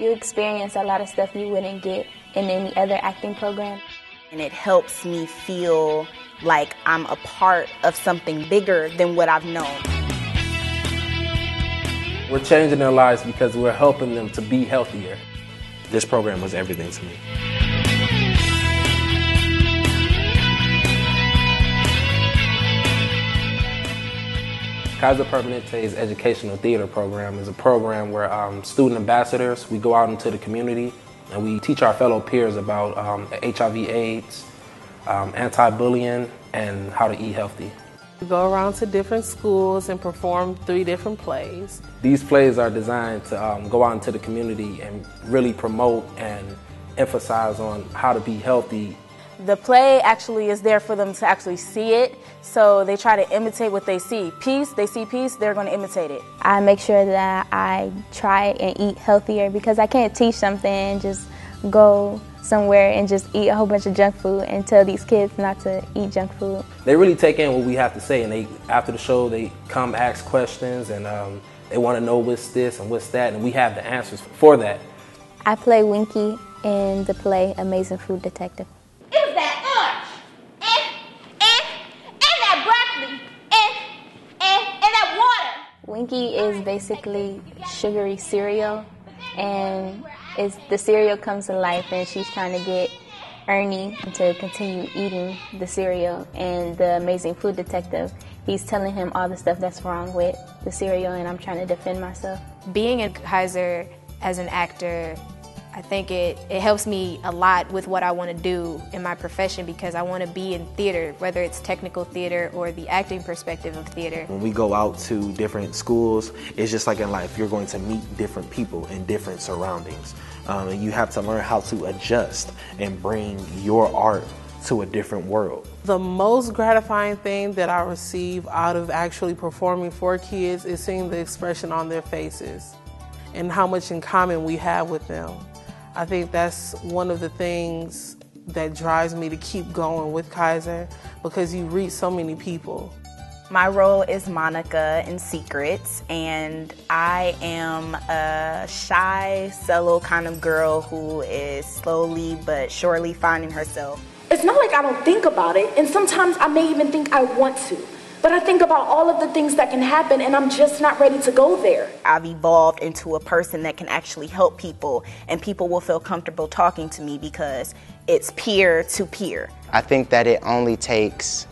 You experience a lot of stuff you wouldn't get in any other acting program. And it helps me feel like I'm a part of something bigger than what I've known. We're changing their lives because we're helping them to be healthier. This program was everything to me. Kaiser Permanente's educational theater program is a program where student ambassadors, we go out into the community and we teach our fellow peers about HIV/AIDS, anti-bullying, and how to eat healthy. We go around to different schools and perform 3 different plays. These plays are designed to go out into the community and really promote and emphasize on how to be healthy. The play actually is there for them to actually see it, so they try to imitate what they see. Peace, they see peace, they're going to imitate it. I make sure that I try and eat healthier because I can't teach something and just go somewhere and just eat a whole bunch of junk food and tell these kids not to eat junk food. They really take in what we have to say, and after the show they come ask questions and they want to know what's this and what's that, and we have the answers for that. I play Winky in the play Amazing Food Detective. It was that orange, and that broccoli, and that water. Winky is basically sugary cereal, and the cereal comes to life, and she's trying to get Ernie to continue eating the cereal. And the Amazing Food Detective, he's telling him all the stuff that's wrong with the cereal, and I'm trying to defend myself. Being in Kaiser as an actor, I think it helps me a lot with what I want to do in my profession because I want to be in theater, whether it's technical theater or the acting perspective of theater. When we go out to different schools, it's just like in life, you're going to meet different people in different surroundings. And you have to learn how to adjust and bring your art to a different world. The most gratifying thing that I receive out of actually performing for kids is seeing the expression on their faces and how much in common we have with them. I think that's one of the things that drives me to keep going with Kaiser because you reach so many people. My role is Monica in Secrets, and I am a shy, solo kind of girl who is slowly but surely finding herself. It's not like I don't think about it, and sometimes I may even think I want to. But I think about all of the things that can happen, and I'm just not ready to go there. I've evolved into a person that can actually help people, and people will feel comfortable talking to me because it's peer to peer. I think that it only takes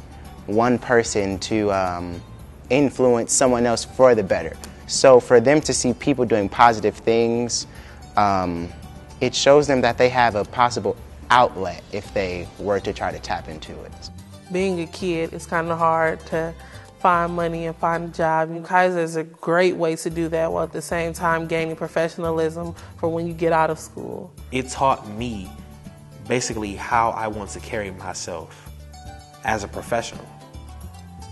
one person to influence someone else for the better. So for them to see people doing positive things, it shows them that they have a possible outlet if they were to try to tap into it. Being a kid, it's kind of hard to find money and find a job. And Kaiser is a great way to do that while at the same time gaining professionalism for when you get out of school. It taught me basically how I want to carry myself as a professional.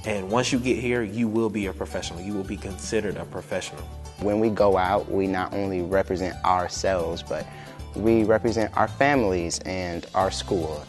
And once you get here, you will be a professional. You will be considered a professional. When we go out, we not only represent ourselves, but we represent our families and our school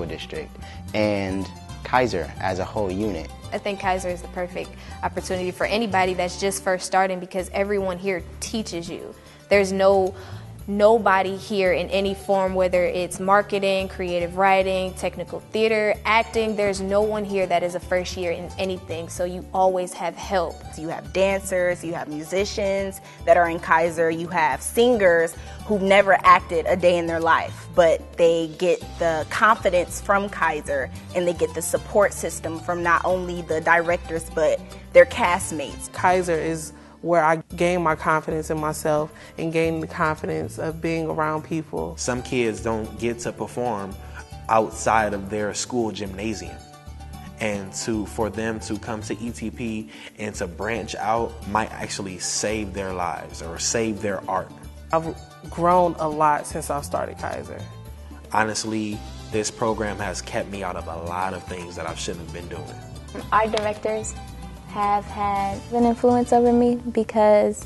district and Kaiser as a whole unit. I think Kaiser is the perfect opportunity for anybody that's just first starting because everyone here teaches you. There's nobody here in any form, whether it's marketing, creative writing, technical theater, acting, there's no one here that is a first year in anything, so you always have help. You have dancers, you have musicians that are in Kaiser, you have singers who've never acted a day in their life, but they get the confidence from Kaiser and they get the support system from not only the directors but their castmates. Kaiser is where I gain my confidence in myself and gain the confidence of being around people. Some kids don't get to perform outside of their school gymnasium. And for them to come to ETP and to branch out might actually save their lives or save their art. I've grown a lot since I started Kaiser. Honestly, this program has kept me out of a lot of things that I shouldn't have been doing. Our directors have had an influence over me because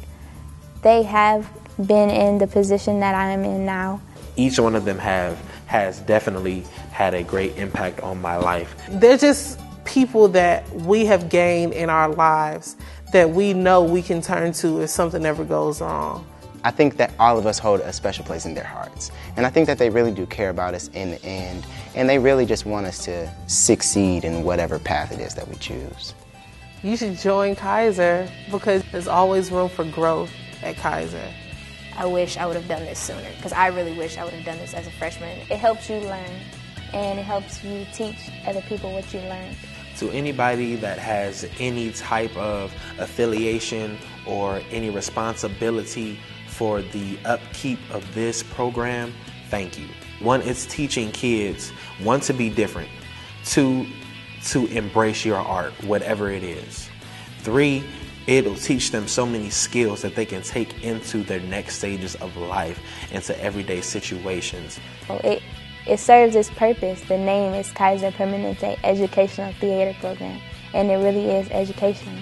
they have been in the position that I am in now. Each one of them has definitely had a great impact on my life. They're just people that we have gained in our lives that we know we can turn to if something ever goes wrong. I think that all of us hold a special place in their hearts. And I think that they really do care about us in the end, and they really just want us to succeed in whatever path it is that we choose. You should join Kaiser because there's always room for growth at Kaiser. I wish I would have done this sooner, because I really wish I would have done this as a freshman. It helps you learn, and it helps you teach other people what you learned. To anybody that has any type of affiliation or any responsibility for the upkeep of this program, thank you. One, it's teaching kids, one, to be different. Two, to embrace your art, whatever it is. Three, it'll teach them so many skills that they can take into their next stages of life, into everyday situations. It serves its purpose. The name is Kaiser Permanente Educational Theater Program, and it really is educational.